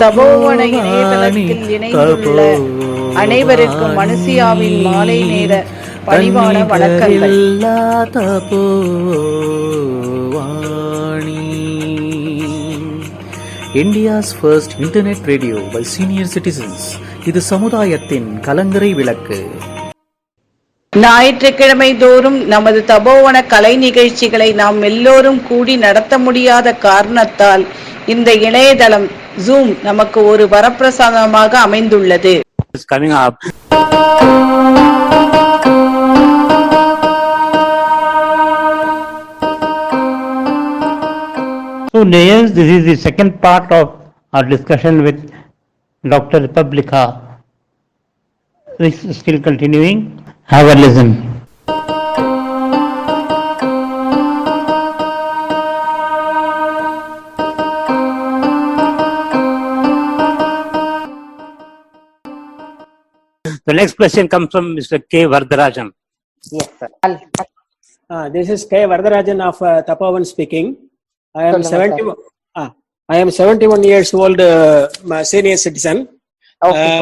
தபோவன இணையதளத்தில் இணைந்துள்ள அனைவருக்கும் மனுஷியாவின் மாலை நேர பணிவான வணக்கங்கள். India's first internet radio by senior citizens. இது சமுதாயத்தின் கலங்கரை விளக்கு. ஞாயிற்றுக்கிழமை தோறும் நமது தபோவன கலை நிகழ்ச்சிகளை நாம் எல்லோரும் கூடி நடத்த முடியாத காரணத்தால் இந்த இணையதளம் ஜூம் நமக்கு ஒரு வரப்பிரசாதமாக அமைந்துள்ளது. So, Nayans, this is the second part of our discussion with Dr. Republica. This is still continuing. Have a listen. The next question comes from Mr. K. Vardarajan. Yes, sir. This is K. Vardarajan of Tapovan speaking. I am 71 years old, senior citizen. Okay,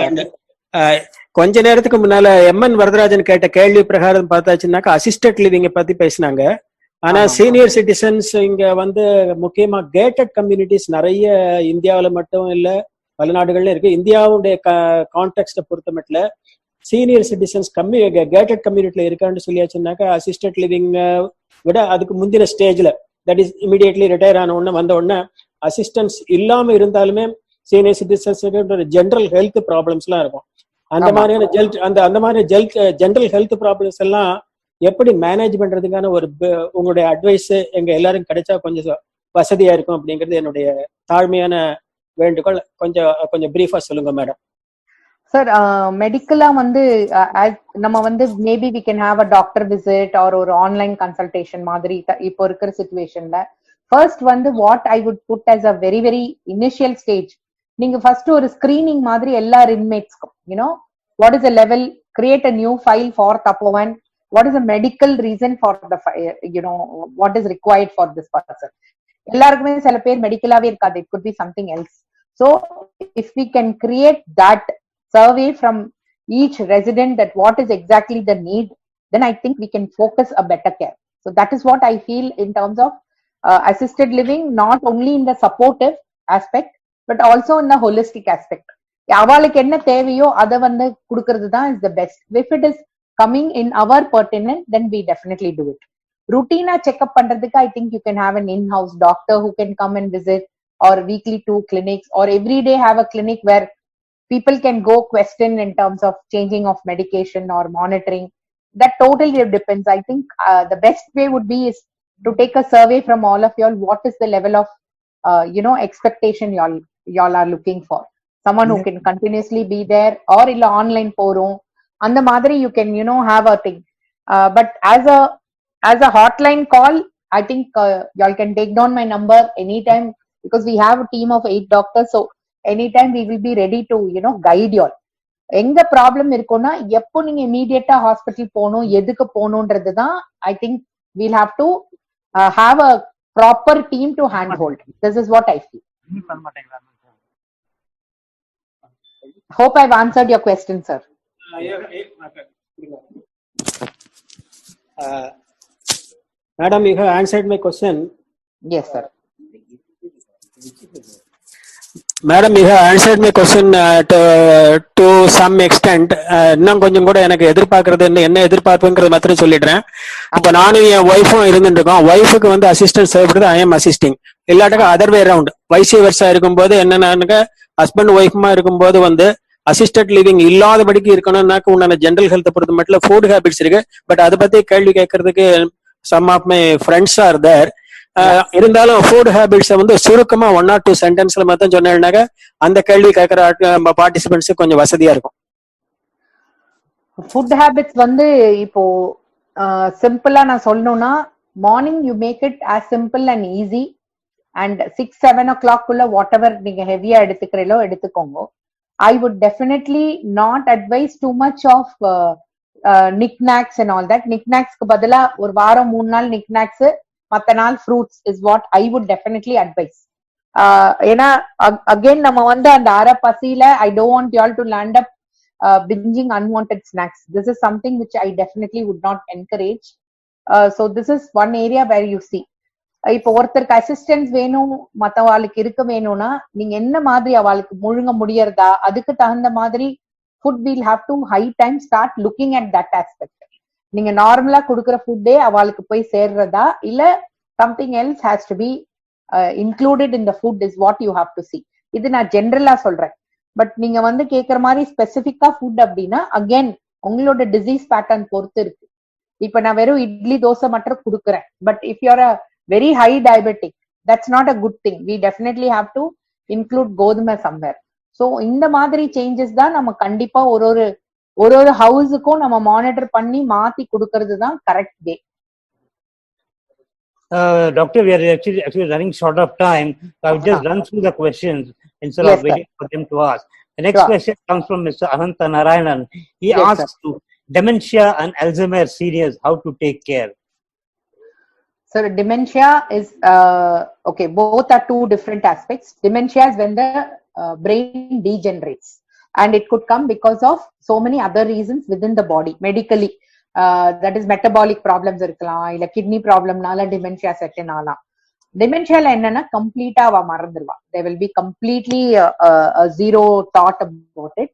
கொஞ்ச நேரத்துக்கு முன்னால MN Varadarajan கேட்ட கேள்வி பிரகாரம் பார்த்தாச்சுன்னாக்கா assisted லிவிங்க பத்தி பேசினாங்க. ஆனா senior citizens இங்க வந்து முக்கியமா கேட்டட் கம்யூனிட்டிஸ் நிறைய இந்தியாவில மட்டும் இல்ல பல நாடுகள்ல இருக்கு. இந்தியாவுடைய கான்டெக்ஸ்ட பொறுத்த மட்டும் சீனியர் சிட்டிசன்ஸ் கேட்டட் கம்யூனிட்டில இருக்கான்னு சொல்லியாச்சுன்னாக்கா அசிஸ்டட் லிவிங் விட அதுக்கு முந்தின ஸ்டேஜ்ல தட் இஸ் இமிடியட்லி ரிட்டையர் ஆன உடனே வந்த உடனே அசிஸ்டன்ஸ் இல்லாம இருந்தாலுமே senior citizens general health problems எல்லாம் இருக்கும். அந்த மாதிரியான ஜென்ரல் ஹெல்த் ப்ராப்ளம்ஸ் எல்லாம் எப்படி மேனேஜ் பண்றதுக்கான ஒரு உங்களுடைய அட்வைஸ் எங்க எல்லாரும் கிடைச்சா கொஞ்சம் வசதியா இருக்கும் அப்படிங்கிறது என்னுடைய தாழ்மையான வேண்டுகோள். கொஞ்சம் பிரீஃபா சொல்லுங்க மேடம். சார், மெடிக்கலா வந்து நம்ம வந்து maybe we can have a doctor visit or ஒரு ஆன்லைன் கன்சல்டேஷன் மாதிரி இப்போ இருக்கிற சிச்சுவேஷன்ல ஃபர்ஸ்ட் வந்து what I would put as a very very initial stage, நீங்க ஃபர்ஸ்ட் ஒரு ஸ்கிரீனிங் மாதிரி எல்லா இன்மேட்ஸ்க்கும் you know what is a level, create a new file for Tapovan, what is a medical reason for the you know what is required for this person. எல்லாருக்குமே சில பேர் மெடிக்கலாவே இருக்காது, it could B something else. So if we can create that survey from each resident that what is exactly the need, then I think we can focus a better care. So that is what I feel in terms of assisted living, not only in the supportive aspect but also in the holistic aspect. Avalukku enna thevayo adha vandu kudukiradhu dhaan is the best. If it is coming in our pertinent, then we definitely do it. Routine check up pandradhukku I think you can have an in-house doctor who can come and visit, or weekly 2 clinics, or every day have a clinic where people can go question in terms of changing of medication or monitoring. That totally depends. I think the best way would be is to take a survey from all of y'all. What is the level of expectation y'all are looking for? Someone who can continuously be there, or illa online porum and the madri you can have a thing. But as a hotline call, I think y'all can take down my number anytime, because we have a team of 8 doctors. So anytime we will be ready to guide you all. எங்க problem இருக்கும்னா எப்போ நீங்க இமீடியட்டா hospital போகணும், எதுக்கு போகணும்ன்றது தான் I think we'll have to have a proper team to handhold. This is what I feel. Hope I've answered your question, sir. Madam, you have answered my question. Yes, sir. Madam, you have answered my question to some extent. இன்னும் கொஞ்சம் கூட எனக்கு எதிர்பார்க்கறது என்ன எதிர்பார்ப்புங்கிறது மாத்திரம் சொல்லிடுறேன். இப்போ நானும் என் ஒய்ஃபும் இருந்துட்டு இருக்கோம். ஒய்ஃபுக்கு வந்து அசிஸ்டன்ஸ் தேவைப்படுது, ஐ எம் அசிஸ்டிங். இல்லாட்டா other way around vice versa இருக்கும்போது என்னன்னா ஹஸ்பண்ட் ஒய்ஃபுமா இருக்கும்போது வந்து அசிஸ்டட் லிவிங் இல்லாதபடிக்கு இருக்கணும்னாக்க உண்டான ஜென்ரல் ஹெல்த் பொறுத்த மட்டும் ஃபுட் ஹேபிட்ஸ் இருக்கு. பட் அதை பத்தி கேள்வி கேட்கறதுக்கு some of my friends are there. இருந்தாலும் ஃபுட் ஹேபிட்ஸை வந்து சுருக்கமா 1 or 2 சென்டென்ஸ்ல மட்டும் சொன்னாக்க அந்த கேள்வி கேட்கிற பார்ட்டிசிபென்ட்ஸ் கொஞ்சம் வசதியா இருக்கும். ஃபுட் ஹேபிட்ஸ் வந்து இப்போ சிம்பிளா நான் சொல்லணும்னா, morning you make it as simple and easy, and 6-7 o'clock குள்ள வாட் எவர் நீங்க ஹெவியா எடுத்துக்கிறீங்களோ எடுத்துக்கோங்க. I would definitely not advise too much of knickknacks and all that. Knickknacks க்கு பதிலா ஒரு வாரம் 3 நாள் knickknacks, மத்த நாள் fruits is what I would definitely advise. ஏன்னா again நம்ம வந்து அந்த அரை பசியில I don't want you all to land up binging unwanted snacks. This is something which I definitely would not encourage. So this is one area where you see. இப்போ ஒருத்தருக்கு assistance வேணும், மத்தவாளுக்கு இருக்க வேணும்னா நீங்க என்ன மாதிரி அவளுக்கு முழுங்க முடியறதா, அதுக்கு தகுந்த மாதிரி food we'll have to high time start looking at that aspect. நீங்க நார்மலா கொடுக்குற ஃபுட்டே அவளுக்கு போய் சேர்றதா, இல்ல something else has to be included in the food is what you have to see. இது நான் ஜென்ரலா சொல்றேன். பட் நீங்க வந்து கேக்குற மாதிரி ஸ்பெசிபிக்கா ஃபுட் அப்படின்னா அகேன் உங்களோட டிசீஸ் பேட்டர்ன் பொறுத்து இருக்கு. இப்ப நான் வெறும் இட்லி தோசை மட்டும் கொடுக்குறேன், but if you're a very high diabetic, that's not a good thing. We definitely have to include kothumai somewhere. So இந்த மாதிரி சேஞ்சஸ் தான் நம்ம கண்டிப்பா ஒரு ஒரு ஹவுஸுக்கும் நம்ம மானிட்டர் பண்ணி மாத்தி கொடுக்கறது தான் correct way. Doctor, we are actually running short of time. So I'll just run through the questions instead of waiting for them to ask. The next question comes from Mr. Ananta Narayanan. He asks to dementia and Alzheimer's seniors, how to take care. So dementia is okay. Both are two different aspects. Dementia is when the brain degenerates, and it could come because of so many other reasons within the body medically. That is metabolic problems இருக்கலாம், இல்ல kidney ப்ராப்ளம்னால dementia செட்டின் ஆகலாம். டிமென்ஷியால என்னன்னா கம்ப்ளீட்டா அவ மறந்துடுவா. They will be completely zero thought about it.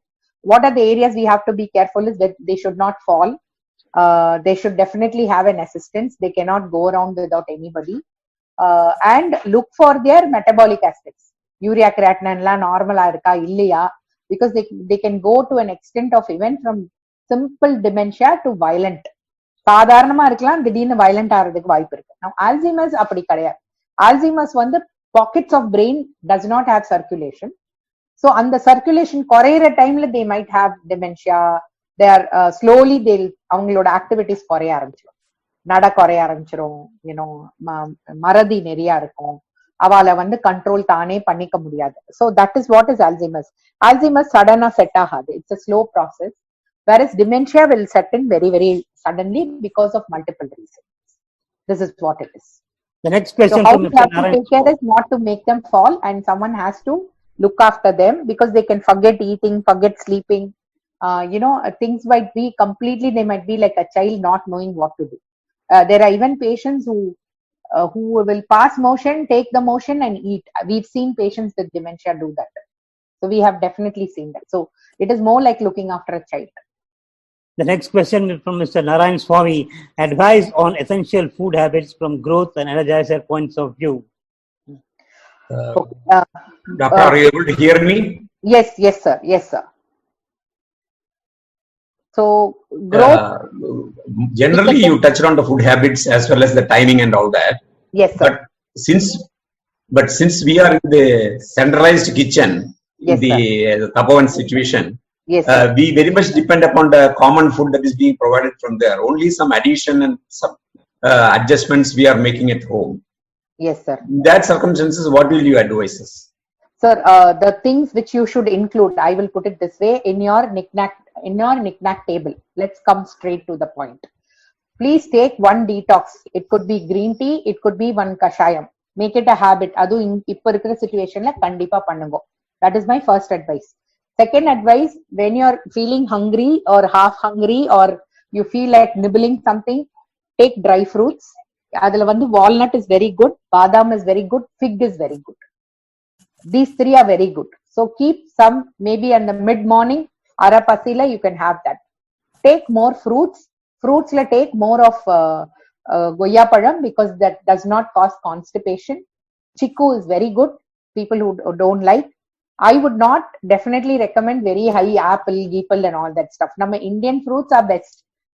What are the areas we have to be careful is that they should not fall. They should definitely have an assistance. They cannot go around without anybody. And look for their metabolic aspects. Urea creatinine la normal ah iruka illaya, because they can go to an extent of even from simple dementia to violent. சாதாரணமா இருக்கலாம், திடீர்னு violent ஆகிறதுக்கு வாய்ப்பு இருக்கு. Now Alzheimer's அப்படி கிடையாது. Alzheimer's வந்து pockets of brain does not have circulation. So அந்த circulation குறையிற டைம்ல they might have dementia. They are slowly அவங்களோட ஆக்டிவிட்டிஸ் குறைய ஆரம்பிச்சிடும், நட குறைய ஆரம்பிச்சிடும், யூனோ மறதி நிறைய இருக்கும், அவளை வந்து கண்ட்ரோல் தானே பண்ணிக்க முடியாது. So that is what is Alzheimer's. Alzheimer's சடனா செட் ஆகாது, it's a slow process, whereas dementia will set in very very suddenly because of multiple reasons. This is what it is. The next question, so how we have to take care is not to make them fall, and someone has to look after them, because they can forget eating, forget sleeping. Things might be completely, they might be like a child not knowing what to do. There are even patients who will pass motion, take the motion and eat. We've seen patients with dementia do that. So we have definitely seen that. So it is more like looking after a child. The next question is from Mr. Narayan Swami. Advice on essential food habits from growth and energizer points of view. Doctor, are you able to hear me? Yes sir. So growth, generally you touched on the food habits as well as the timing and all that. Yes sir. But since we are in the centralized kitchen, yes, the Tapovan situation, yes, we very much depend upon the common food that is being provided from there. Only some addition and some adjustments we are making at home. Yes sir. In that circumstances, what will you advise us? Sir, the things which you should include, I will put it this way, in your knick-knack table. Let's come straight to the point. Please take one detox. It could be green tea, it could be one kashayam. Make it a habit. Adu இப்ப இருக்கிற situationல கண்டிப்பா பண்ணுங்க. That is my first advice. Second advice, when you're feeling hungry or half hungry, or you feel like nibbling something, take dry fruits. அதுல வந்து walnut is very good, badam is very good, fig is very good. These three are very good. So keep some, maybe in the mid morning, ara pasila, you can have that. Take more fruits. Fruits la take more of goya padam, because that does not cause constipation. Chiku is very good. People who don't like. I would not definitely recommend very high apple, geeple and all that stuff. Nama Indian fruits are best,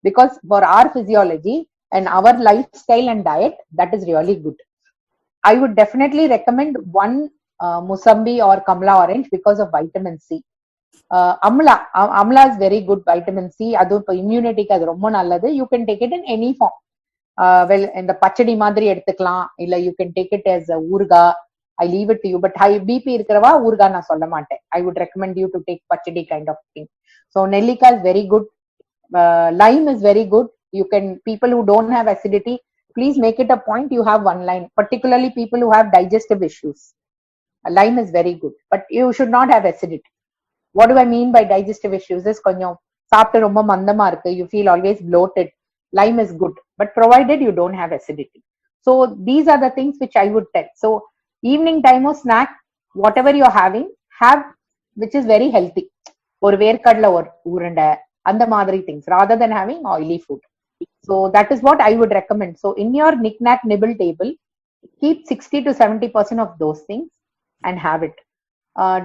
because for our physiology and our lifestyle and diet, that is really good. I would definitely recommend one Musambi or Kamla orange because of vitamin C. Amla is very good vitamin C. Adu immunity ku adu romba nalladhu. You can take it in any form. Well, in the pachadi madri eduthukalam, illa you can take it as a urga. I leave it to you, but high BP irukkrava urga na solla maten. I would recommend you to take pachadi kind of thing. So nellika is very good. Lime is very good. You can, people who don't have acidity, please make it a point you have one lime, particularly people who have digestive issues. Lime is very good, but you should not have acidity. What do I mean by digestive issues is konjam சாப்பிட்டு ரொம்ப மந்தமா இருக்கு, you feel always bloated. Lime is good, but provided you don't have acidity. So these are the things which I would tell. So evening time or snack, whatever you're having, have which is very healthy. ஒரு வேர்க்கடலை ஒரு உருண்டை அந்த மாதிரி things rather than having oily food. So that is what I would recommend. So in your knick-knack nibble table, keep 60 to 70% of those things and have it.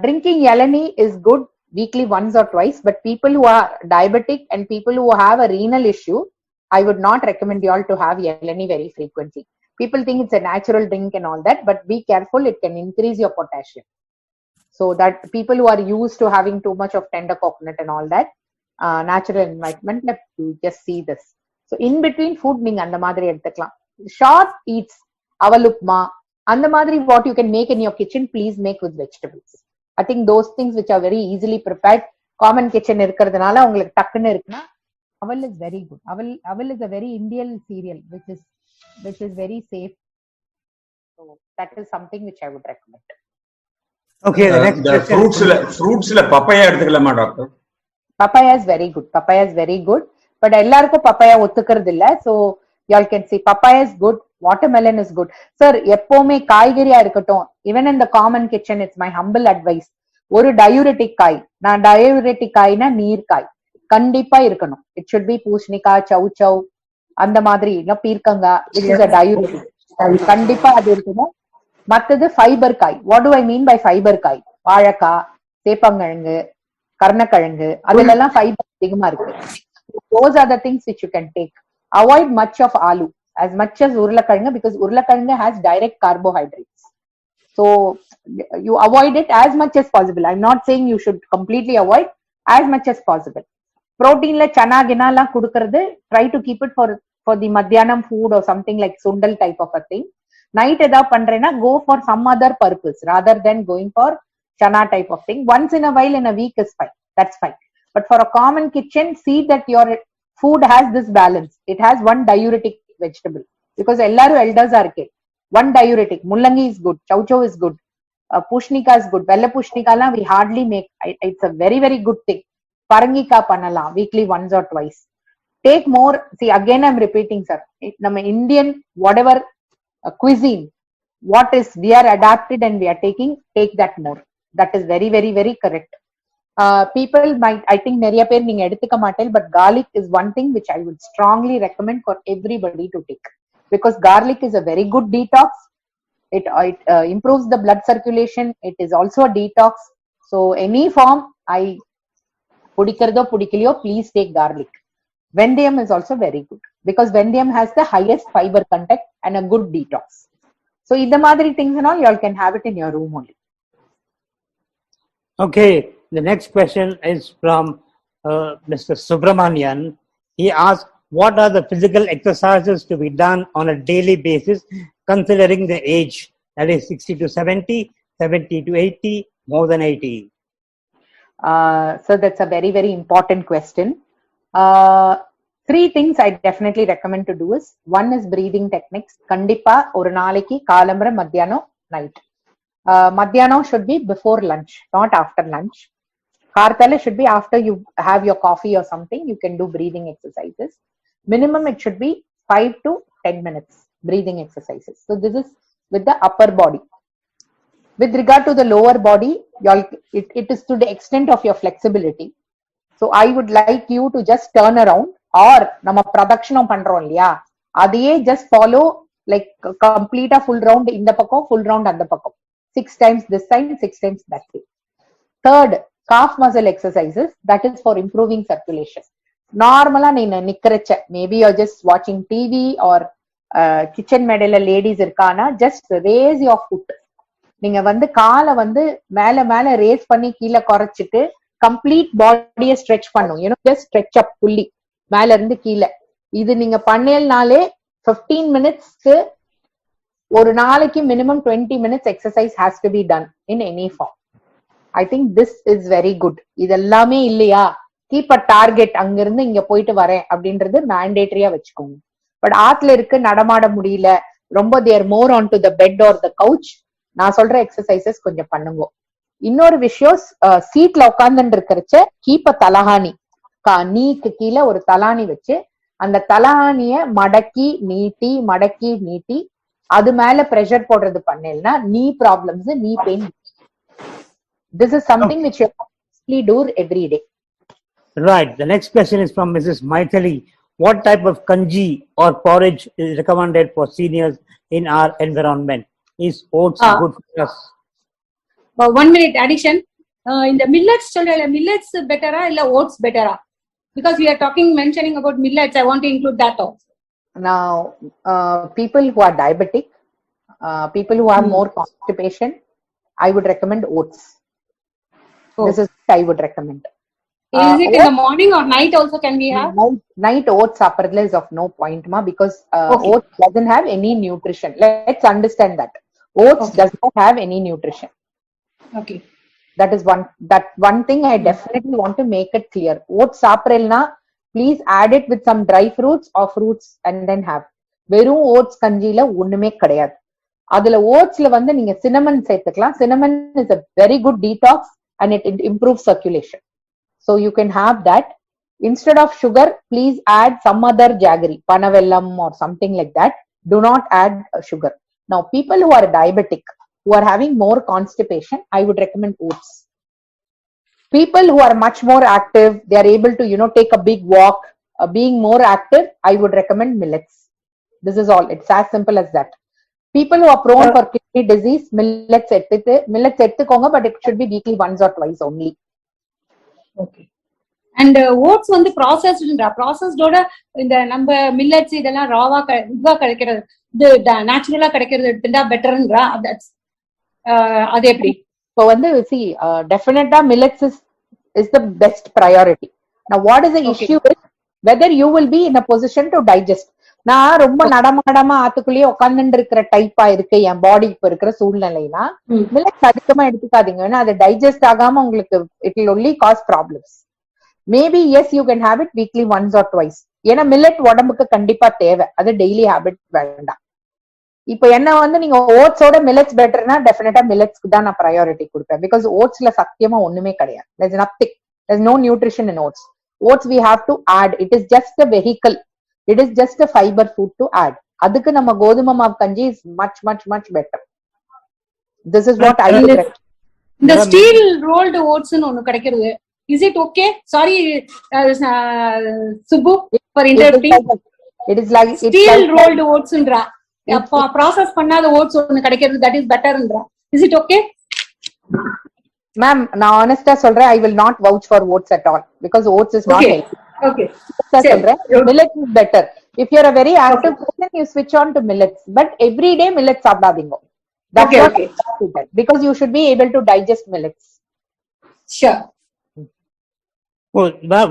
Drinking yelani is good weekly once or twice, but people who are diabetic and people who have a renal issue, I would not recommend you all to have yelani very frequently. People think it's a natural drink and all that, but be careful, it can increase your potassium. So that people who are used to having too much of tender coconut and all that, natural environment, you just see this. So in between food, நீங்க அந்த மாதிரி எடுத்துக்கலாம். Short eats, avalupma, அந்த மாதிரி what you can make in your kitchen, please make with vegetables. I think those things which are very easily prepared, common kitchen இருக்கிறதுனால உங்களுக்கு டக்குன்னு இருக்குன்னா, aval is very good. Aval is a very Indian cereal which is very safe. So that is something which I would recommend. Okay, the next question. Fruitsல papaya எடுத்துக்கலாமா doctor? Papaya is very good. Papaya is very good. But எல்லாருக்கும் papaya ஒத்துக்கிறது இல்ல. So you all can see papaya is good. Watermelon is good. Sir, எப்பவுமே காய்கறியா இருக்கட்டும், even in the common kitchen, it's my humble advice. ஒரு diuretic காய், நான் diuretic காய்னா நீர்க்காய் கண்டிப்பா இருக்கணும். It should be பூசணிக்காய், சௌச்சௌ, அந்த மாதிரி இல்ல பீர்க்கங்காய், which is a diuretic. கண்டிப்பா அது இருக்கணும். மத்தது ஃபைபர் காய். What do I mean by fiber காய்? வாழைக்காய், சேப்பங்கிழங்கு, கர்ணக்கிழங்கு, அதுலெல்லாம் ஃபைபர் அதிகமா இருக்கு. Those are the things which you can take. Avoid much of aloo as much as urlakalanga, because urlakalanga has direct carbohydrates. So you avoid it as much as possible. I'm not saying you should completely avoid, as much as possible. Protein la chana gina la kudukradu, try to keep it for the madhyanam food or something like sundal type of a thing. Night edha pandrena, go for some other purpose rather than going for chana type of thing. Once in a while in a week is fine. That's fine. But for a common kitchen, see that your food has this balance. It has one diuretic vegetable, because ellaru elders are okay. One diuretic, mullangi is good, chauchau is good, pushnika is good. Vella pushnika la we hardly make. It's a very very good thing. Parangika panala weekly once or twice. Take more. See, again I'm repeating, sir. Nama Indian whatever cuisine, what is we are adapted and we are taking, take that more. That is very very very correct. People might, I think neriya per neenga eduthuka maatel, but garlic is one thing which I would strongly recommend for everybody to take, because garlic is a very good detox. It improves the blood circulation. It is also a detox. So any form, I pudikardo pudikaliyo, please take garlic. Vendayam is also very good, because vendayam has the highest fiber content and a good detox. So idha madri things and all, you all can have it in your room only. Okay, the next question is from Mr. Subramanian. He asked, what are the physical exercises to be done on a daily basis considering the age, that is 60 to 70, 70 to 80, more than 80? So that's a very very important question. Three things I definitely recommend to do is, one is breathing techniques. Kandipa oru naaliki kaalambara madhyano night. Madhyano should be before lunch, not after lunch. Karthala should be after you have your coffee or something, you can do breathing exercises. Minimum it should be 5 to 10 minutes breathing exercises. So this is with the upper body. With regard to the lower body, it is to the extent of your flexibility. So I would like you to just turn around, or nama pradakshanam pandrom illaya, adeye just follow, like complete a full round in the pakam, full round and the pakam. 6 times this side, 6 times that way. Third, calf muscle exercises, that is for improving circulation. Normally, maybe you're just watching TV or kitchen medela ladies irkana, just raise your foot. நீங்க வந்து காலை வந்து மேல மேல race பண்ணி கீழே குறைச்சிட்டு complete பாடியை ஸ்ட்ரெச் பண்ணும். just stretch up fully மேல இருந்து கீழே. இது நீங்க பண்ணேல்னாலே 15 மினிட்ஸ்க்கு ஒரு நாளைக்கு minimum 20 minutes exercise has to be done in any form. I think this is very good. இதெல்லாமே இல்லையா, கீப் அ டார்கெட், அங்கிருந்து இங்க போயிட்டு வரேன் அப்படின்றது மேண்டேட்டரியா வச்சுக்கோங்க. பட் ஆத்துல இருக்கு, நடமாட முடியல, ரொம்ப they are more on to the bed or the couch, நான் சொல்ற எக்ஸசைசஸ் கொஞ்சம் பண்ணுங்க. இன்னொரு விஷயம், சீட்ல உட்கார்ந்துட்டு இருக்கிறச்ச கீப்ப தலஹானி, நீக்கு கீழே ஒரு தலானி வச்சு அந்த தலஹானிய மடக்கி நீட்டி அது மேல பிரஷர் போடுறது பண்ணேன்னா நீ ப்ராப்ளம்ஸ், நீ pain. This is something which you mostly do every day. Right. The next question is from Mrs. Maithili. What type of kanji or porridge is recommended for seniors in our environment? Is oats good for us? 1 minute addition. In the millets, millets better or oats better? Because we are mentioning about millets, I want to include that also. Now, people who are diabetic, people who have more constipation, I would recommend oats. This is what I would recommend. Is it in the morning or night also can we have? Night oats saparla is of no point, because oats doesn't have any nutrition. Let's understand that. Oats does not have any nutrition. Okay. That is one thing I definitely want to make it clear. Oats saparelna, please add it with some dry fruits or fruits and then have. Verum oats kanjila onnume kadiyadu. Adula oats la vandu neenga cinnamon சேர்த்துக்கலாம். Cinnamon is a very good detox and it improves circulation. So you can have that. Instead of sugar, please add some other jaggery, panavellam or something like that. Do not add sugar. Now, people who are diabetic, who are having more constipation, I would recommend oats. People who are much more active, they are able to, take a big walk, being more active, I would recommend millets. This is all. It's as simple as that. People who are prone for kidney disease, millets எடுத்துக்கோங்க, but it should be weekly once or twice only. Okay. And oats வந்து processed ஓட இந்த நம்ம millets இதெல்லாம் ராவா இதுவா கிடைக்கிறது, இது நேச்சுரலா கிடைக்கிறது எடுத்துட்டா பெட்டர்ன்றா, அது எப்படி? So வந்து see, definitely millets is the best priority. Now what is the issue is whether you will be in a position to digest. நான் ரொம்ப நடமாடாம ஆத்துக்குள்ளேயே உட்கார்ந்துட்டு இருக்கிற டைப்பா இருக்கு என் பாடி இப்ப இருக்கிற சூழ்நிலைனா மில்லட்ஸ் அதிகமா எடுத்துக்காதீங்க. ஏன்னா அது டைஜஸ்ட் ஆகாம உங்களுக்கு it will only cause problems. Maybe yes, you can have it weekly once or twice. ஏன்னா மில்லட் உடம்புக்கு கண்டிப்பா தேவை, அது டெய்லி ஹேபிட் வேண்டாம். இப்ப என்ன வந்து நீங்க ஓட்ஸோட மில்லட்ஸ் பெட்டர்னா டெஃபினட்டா மில்லட்ஸ்க்கு தான் நான் ப்ரையாரிட்டி கொடுப்பேன். பிகாஸ் ஓட்ஸ்ல சத்தியமா ஒண்ணுமே கிடையாது. there's nothing, there's no nutrition in oats. Oats we have to add, it is just a vehicle, it is just a fiber food to add. அதுக்கு நம்ம கோதுமை மாவு கஞ்சி is much better. This is what I would recommend. The steel rolled oats னு ஒன்னு கிடைக்கிறது, is it okay? Sorry, Subbu, for interrupting. It is like steel rolled oats ன்றா, process பண்ணாத oats ஒன்னு கிடைக்கிறது, that is better ன்றா. Is it okay? Ma'am, நான் honestly சொல்றேன், I will not vouch for oats at all because oats is not healthy. Okay. Millet is better. If you are a very active person, you switch on to millets. But every day millets சாப்பிடாதீங்க. That's okay. Because you should be able to digest millets. Sure. Well,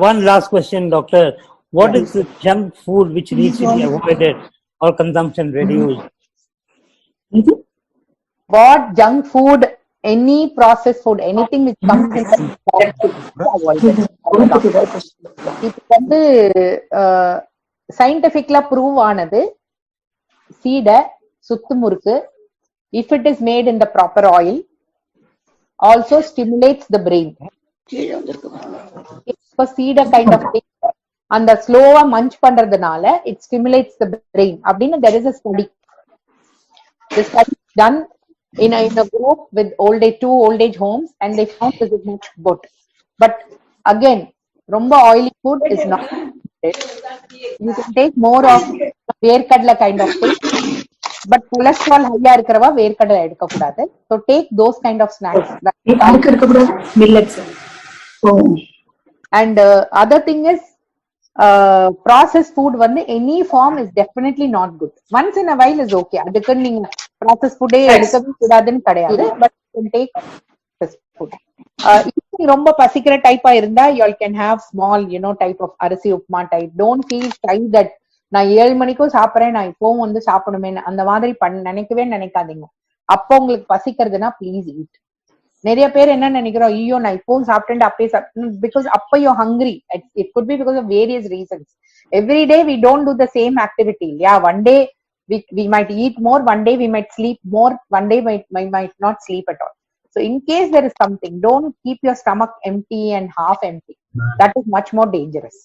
one last question, doctor. What is the junk food which needs to be avoided or consumption reduced? What junk food? Any processed food, anything which comes in இப்போ வந்து சயின்டிபிக்லா prove ஆனது சீடை, சுத்து முறுக்கு, if it is made in the proper oil, also stimulates the brain. இப்போ சீடை kind of thing, அந்த ஸ்லோவா மஞ்ச் பண்றதுனால it stimulates the brain அப்படின்னு there is a study. The study is done in a group with two old age homes, and they found this is much good. But again, romba oily food is not good. You can take more of verkadla kind of thing, but cholesterol high irukkrava verkadla edukka kudadu. So take those kind of snacks. Millets. And other thing is processed food வந்து any form is definitely not good. Once in a while is okay. அதுக்கு நீங்க processed food எடுக்கவே கூடாதுன்னு கிடையாது. But you can take processed food. If ரொம்ப பசிக்கிற டைப்பா இருந்தா you all can have small, type of அரிசி upma type. Don't feel shy that நான் 7 மணிக்கும் சாப்பிடுறேன், நான் இப்பவும் வந்து சாப்பிடணுமே அந்த மாதிரி நினைக்கவே நினைக்காதீங்க. அப்போ உங்களுக்கு பசிக்கிறதுனா ப்ளீஸ் eat. நிறைய பேர் என்ன நினைக்கிறோம், ஐயோ நான் இப்பவும் சாப்பிட்டேன் அப்பயே சாப்பிட்டேன், பிகாஸ் அப்ப you hungry. It could be because of various reasons. Every day we don't do the same activity இல்லையா. One day we might eat more, one day we might sleep more, one day we might not sleep at all. So in case there is something, don't keep your stomach empty and half empty. That is much more dangerous,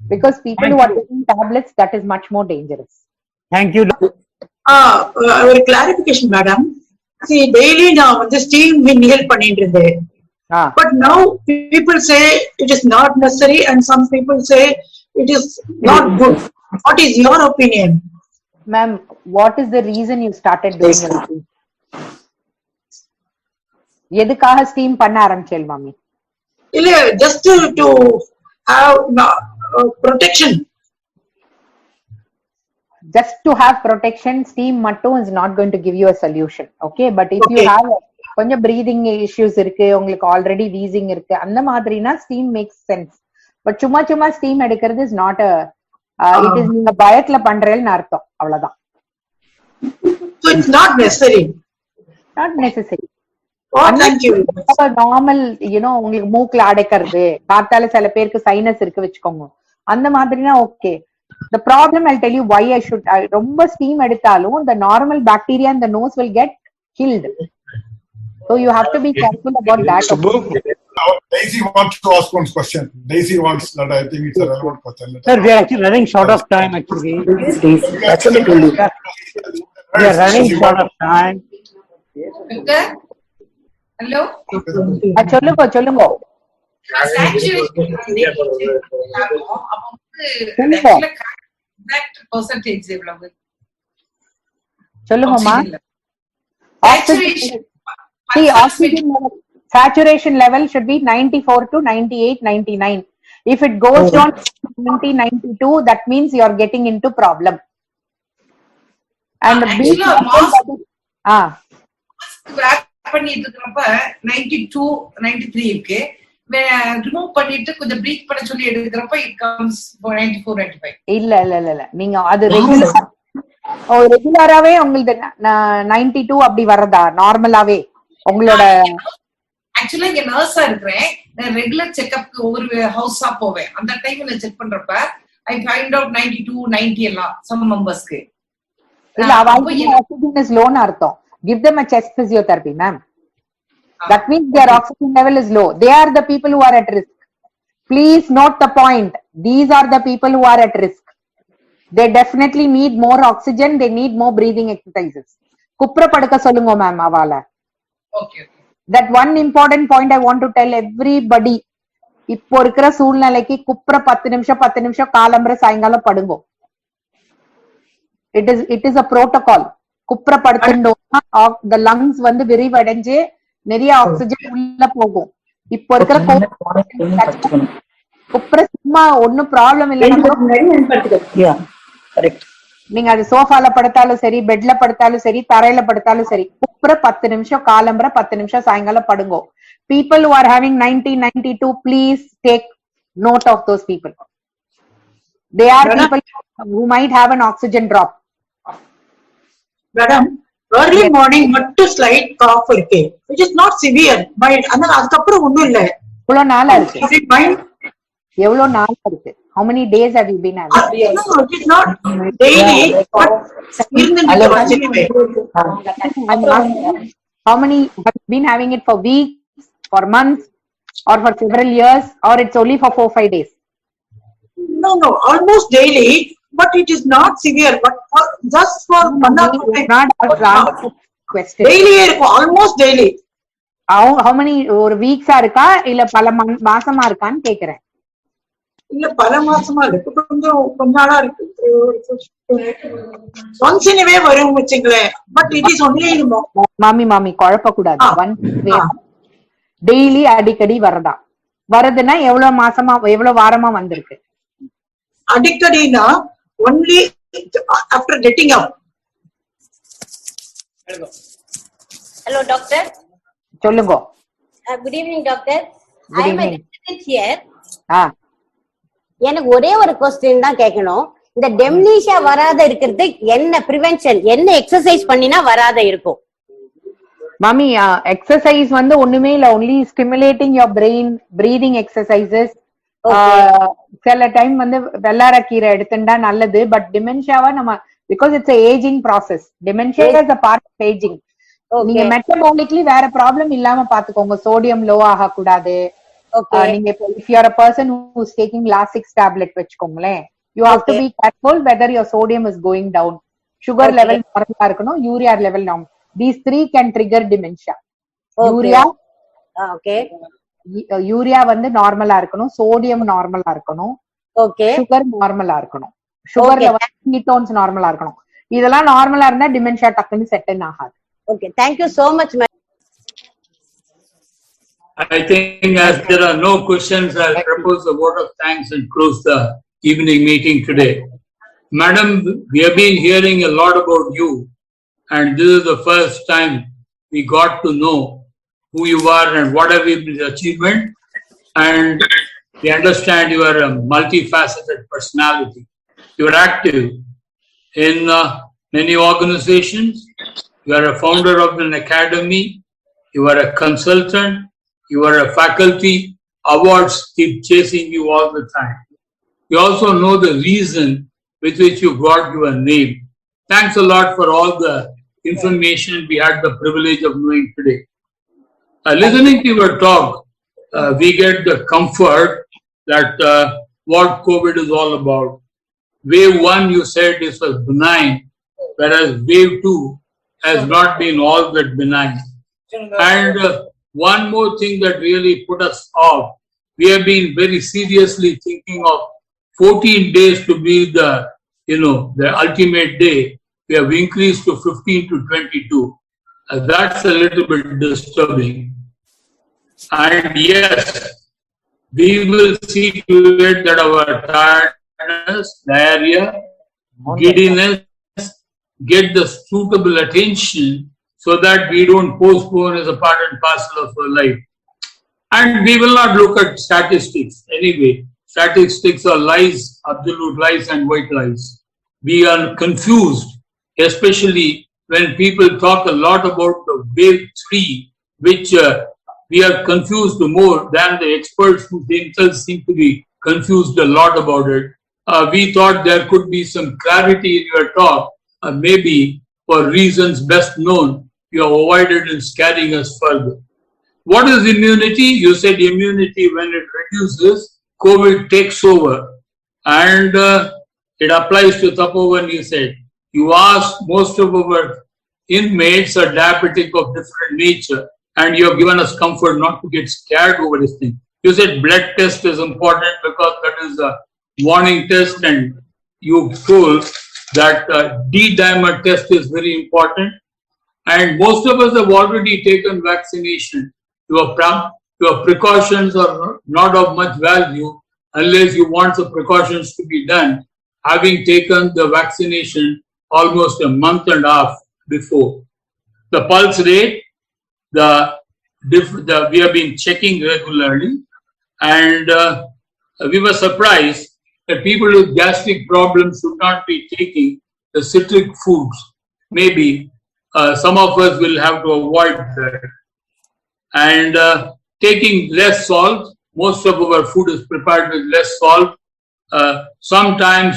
because people who are taking tablets, that is much more dangerous. Thank you. ஒரு clarification madam. See, daily நான் வந்து steam inhale பண்ணிட்டு இருந்தேன். But now people say it is not necessary and some people say it is not good. What is your opinion? Ma'am, what is the reason you started doing it? எதுக்காக steam பண்ண ஆரம்பிச்சேன் மாமி? இல்ல, just to have protection. Just to have protection, steam mattum is not going to give you a solution. Okay, but if you have கொஞ்சம் breathing issues இருக்கு, உங்களுக்கு already wheezing இருக்கு, அந்த மாதிரினா steam makes sense. But சும்மா steam எடுக்கிறது is not a it is நீங்க பயத்துல பண்றேன்னு அர்த்தம், அவ்வளவுதான். So it's not necessary. Not necessary. Oh, thank you. Normal, உங்களுக்கு மூக்குல அடைக்கிறது, காத்தால சில பேருக்கு சைனஸ் இருக்கு வச்சுக்கோங்க, அந்த மாதிரினா okay. The problem, I'll tell you why ரொம்ப ஸ்டீம் எடுத்தாலும் the normal bacteria in the nose will get killed. So you have to be careful about that. Daisy wants to ask one question. Daisy wants that. I think it's a relevant question. Sir, we are actually running short of time. Actually, we are running short of time. Hello. சொல்லுங்க. Percentage எவ்வளவு? சொல்லுங்கம்மா. Saturation level should be 94 to 98, 99. If it goes down to 90, 92, that means you are getting into problem. And பண்ணிட்டு இருக்கிறப்ப 92, 93 இருக்கு. Remove பண்ணிட்டு கொஞ்சம் breath பண்ண சொல்லி எடுக்கிறப்ப it comes 94, 95. இல்ல நீங்க அது ரெகுலராவே உங்களுக்கு 92 அப்படி வரதா நார்மலாவே உங்களோட? ஆக்சுவலா இங்க நர்ஸா இருக்கிறேன், நான் ரெகுலர் செக்அப்க்கு ஒவ்வொரு ஹவுஸா போவேன். அந்த டைம்ல செக் பண்றப்ப ஐ ஃபைண்ட் அவுட் 92, 90 எல்லாம் சம் மெம்பர்ஸ்க்கு. இல்ல ஆக்சிஜன் இஸ் லோன்னு அர்த்தம். Give them a chest physiotherapy, ma'am. That means their oxygen level is low. They are the people who are at risk. Please note the point. These are the people who are at risk. They definitely need more oxygen. They need more breathing exercises. Kupra padaka solungo ma'am avala. Okay. That one important point I want to tell everybody. இப்போ இருக்கிற சூழ்நிலைக்கு குப்புற 10 நிமிஷம் காலம்பர சாயங்காலம் படுங்கோ. It is a protocol. குப்புற படுத்துட்டோம்னா the lungs வந்து விரிவடைஞ்சு நிறைய oxygen உள்ள போகும். இப்போ இருக்கிற குப்புற சும்மா ஒன்னும் ப்ராப்ளம் இல்ல. நீங்க அது சோஃபால படுத்தாலும் சரி, பெட்ல படுத்தாலும் சரி, தரையில படுத்தாலும் சரி, குப்புற 10 நிமிஷம் காலம்பர 10 நிமிஷம் சாயங்காலம் படுங்கோ. People who are having 90, 92, please take note of those people. They are people who might have an oxygen drop. Madam, early morning மட்டும் slight cough இருக்கு, which is not severe. ஆனா அதுக்கப்புறம் ஒண்ணும் இல்ல. எவ்வளவு நாளா இருக்கு? எவ்வளவு நாளா இருக்கு? How many days have you been having? No, it is not daily, but how many have you been having it for weeks, for months, or for several years, or it's only for 4-5 days? No, almost daily, but it is not severe. But just for question. Daily, almost daily. How many or weeks இருக்கா இல்ல பல மாசமா இருக்கான்னு கேக்குறேன். இல்ல பல மாசமா இருக்கு, கொஞ்ச நாளா இருக்கு. once in a way வரும் வச்சுங்களேன், but it is only மாமி குழப்ப கூடாது. டெய்லி அடிக்கடி வரதா? வருதுன்னா எவ்வளவு மாசமா எவ்வளவு வாரமா வந்திருக்கு? அடிக்கடினா only after getting up. Hello doctor. சொல்லுங்க. Good evening doctor. Good I am evening. a resident here. எனக்கு ஒரே ஒரு क्वेश्चन தான் கேட்கணும். இந்த டெம்னீஷியா வராத இருக்கிறது என்ன பிரிவென்ஷன், என்ன எக்ஸசைஸ் பண்ணினா வராத இருக்கும்? மாமி எக்ஸசைஸ் வந்து ஒண்ணுமே இல்ல, only stimulating your brain, breathing exercises. சில டைம் வந்து வெள்ளாரக்கீரை எடுத்துட்டா நல்லது. பட் டிமென்ஷியாவா நம்ம because it's a aging process. Dementia is a part of aging. நீங்க மெட்டபாலிக்லி வேற ப்ராப்ளம் இல்லாம பாத்துக்கோங்க. சோடியம் லோ ஆக கூடாது. நீங்க if you are a person who is taking Lasix tablet வச்சுக்கோங்களேன், you have to be careful whether your sodium is going down. Sugar level normal இருக்கணும், urea level normal. These three can trigger dementia. Urea வந்து நார்மலா இருக்கணும், sodium நார்மலா இருக்கணும், sugar நார்மலா இருக்கணும், சுகர்ல வந்து கீட்டோன்ஸ் நார்மலா இருக்கணும். இதெல்லாம் நார்மலா இருந்தா டிமென்ஷியா டக்குன்னு செட்டில் ஆகாது. Okay, thank you so much, ma'am. I think as there are no questions, I'll propose a vote of thanks and close the evening meeting today. Madam, we have been hearing a lot about you, and this is the first time we got to know who you are and what have been the achievement, and we understand you are a multifaceted personality. You are active in many organizations. You are a founder of an academy, you are a consultant, you are a faculty. Awards keep chasing you all the time. You also know the reason with which you got your name. Thanks a lot for all the information we had the privilege of knowing today. Listening to your talk, we get the comfort that what COVID is all about. Wave 1, you said this was benign, whereas wave 2 has not been all that benign. And one more thing that really put us off, we have been very seriously thinking of 14 days to be the ultimate day. We have increased to 15 to 22. That's a little bit disturbing. And yes, we will see to it that our tiredness, diarrhea, giddiness, get the suitable attention so that we don't postpone as a part and parcel of our life. And we will not look at statistics anyway. Statistics are lies, absolute lies and white lies. We are confused, especially when people talk a lot about the wave 3, which we are confused more than the experts who themselves seem to be confused a lot about it. We thought there could be some clarity in your talk. Maybe for reasons best known, you have avoided in scaring us further. What is immunity? You said immunity, when it reduces, COVID takes over. And it applies to Tapovan, you said. You asked, most of our inmates are diabetic of different nature, and you have given us comfort not to get scared over this thing. You said blood test is important because that is a warning test, and you told that D-dimer test is very important. And most of us have already taken vaccination. Your precautions are not of much value unless you want the precautions to be done, having taken the vaccination almost a month and a half before. The pulse rate, we have been checking regularly, and we were surprised that people with gastric problems should not be taking the citric foods. Maybe some of us will have to avoid that. And taking less salt, most of our food is prepared with less salt. Sometimes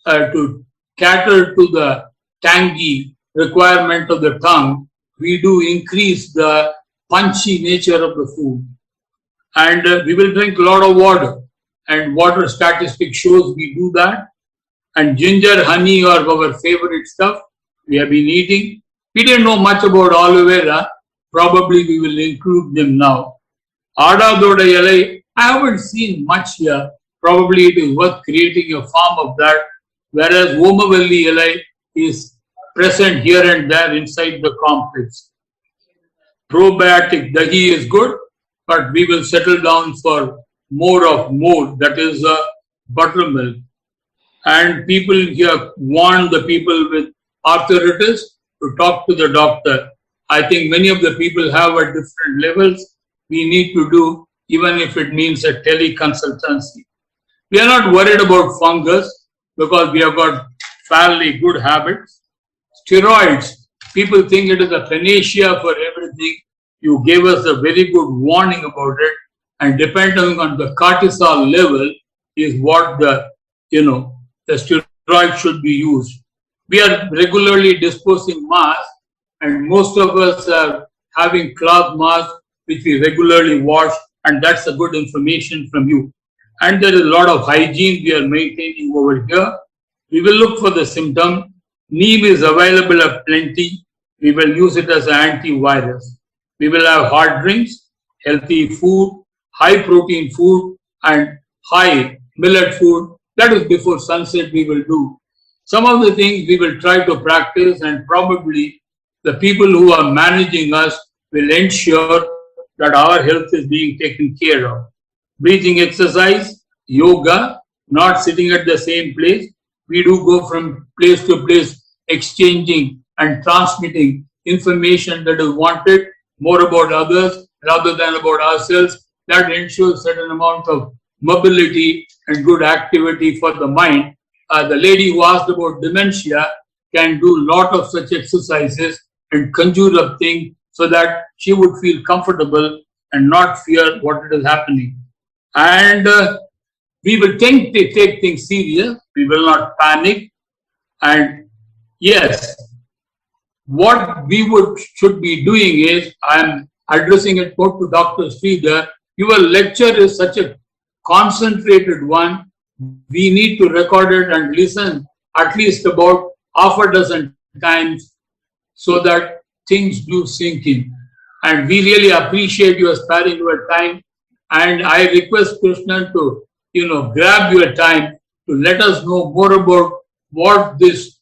to cater to the tangy requirement of the tongue, we do increase the punchy nature of the food. And we will drink a lot of water. And water statistics shows we do that. And ginger, honey are our favorite stuff we have been eating. We didn't know much about aloe vera. Probably we will include them now. Adadoda yelai, I haven't seen much here. Probably it is worth creating a farm of that. Whereas Omavalli yelai is present here and there inside the complex. Probiotic dahi is good, but we will settle down for more of more, that is buttermilk. And people here warn the people with arthritis to talk to the doctor. I think many of the people have at different levels. We need to do, even if it means a teleconsultancy. We are not worried about fungus because we have got fairly good habits. Steroids, people think it is a panacea for everything. You gave us a very good warning about it, and depending on the cortisol level is what the steroid should be used. We are regularly disposing masks, and most of us are having cloth masks which we regularly wash, and that's a good information from you. And there is a lot of hygiene we are maintaining over here. We will look for the symptom. Neem is available at plenty. We will use it as an antivirus. We will have hot drinks, healthy food, high protein food, and high millet food. That is before sunset we will do. Some of the things we will try to practice, and probably the people who are managing us will ensure that our health is being taken care of. Breathing exercise, yoga, not sitting at the same place. We do go from place to place, exchanging and transmitting information that is wanted, more about others rather than about ourselves. That ensures certain amount of mobility and good activity for the mind. The lady who asked about dementia can do a lot of such exercises and conjure up things so that she would feel comfortable and not fear what is happening. And we will take things serious. We will not panic. And yes, what we should be doing is, I am addressing it both to Dr. Sridhar. Your lecture is such a concentrated one. We need to record it and listen at least about half a dozen times so that things do sink in. And we really appreciate your sparing your time. And I request Krishnan to, grab your time to let us know more about what this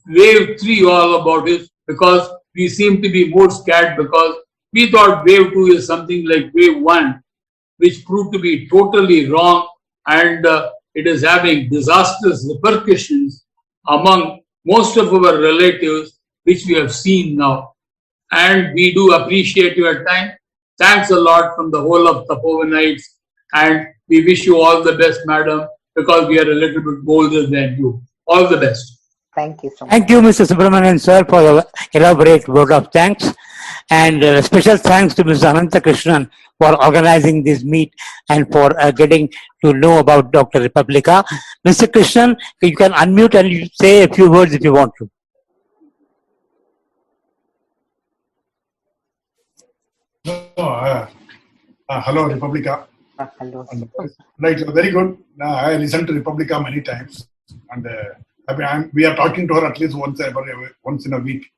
wave 3 all about is, because we seem to be more scared because we thought wave 2 is something like wave 1, which proved to be totally wrong, and it is having disastrous repercussions among most of our relatives, which we have seen now. And we do appreciate your time. Thanks a lot from the whole of Tapovanites, and we wish you all the best, madam, because we are a little bit older than you. All the best. Thank you so much. Thank you, Mr. Subramanian, sir, for the elaborate vote of thanks. And special thanks to Mr. Ananta Krishnan for organizing this meet and for getting to know about Dr. Republica. Mr. Krishnan, you can unmute and say a few words if you want to. Hello, Republica. Hello. Right, very good. I listened to Republica many times, and we are talking to her at least once in a week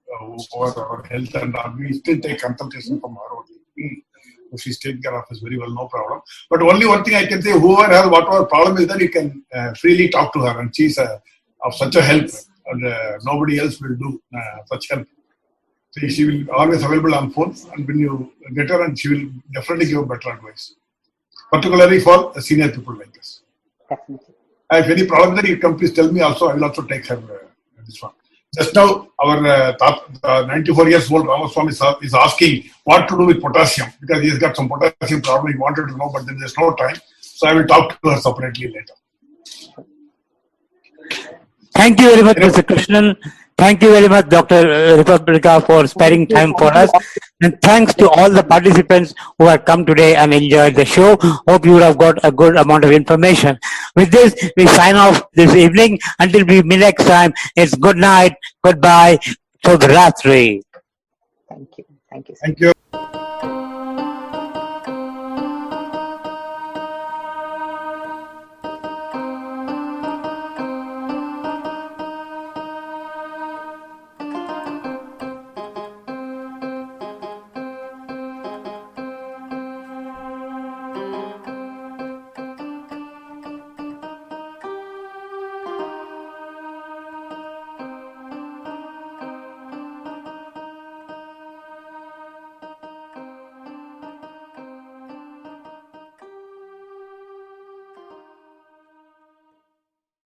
over our health, and we still take consultation from her only. So she's taking care of us very well, no problem. But only one thing I can say: whoever has whatever problem is there, you can freely talk to her, and she's of such a help, and nobody else will do such help. So she will always available on phone, and when you get her, and she will definitely give better advice, particularly for senior people like us. Definitely. If any problem there, you can please tell me also. I will also take her this one. Just now, our 94 years old Ramaswamy is asking what to do with potassium, because he has got some potassium problem. He wanted to know, but then there's no time. So I will talk to her separately later. Thank you very much, Mr. Krishnan. Thank you very much, Dr. Republica, for sparing time for us. And thanks to all the participants who have come today and enjoyed the show. Hope you have got a good amount of information. With this, we sign off this evening. Until we meet next time, it's good night, goodbye, Shubhratri. Thank you. Thank you. Thank you.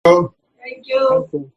Thank you. Thank you.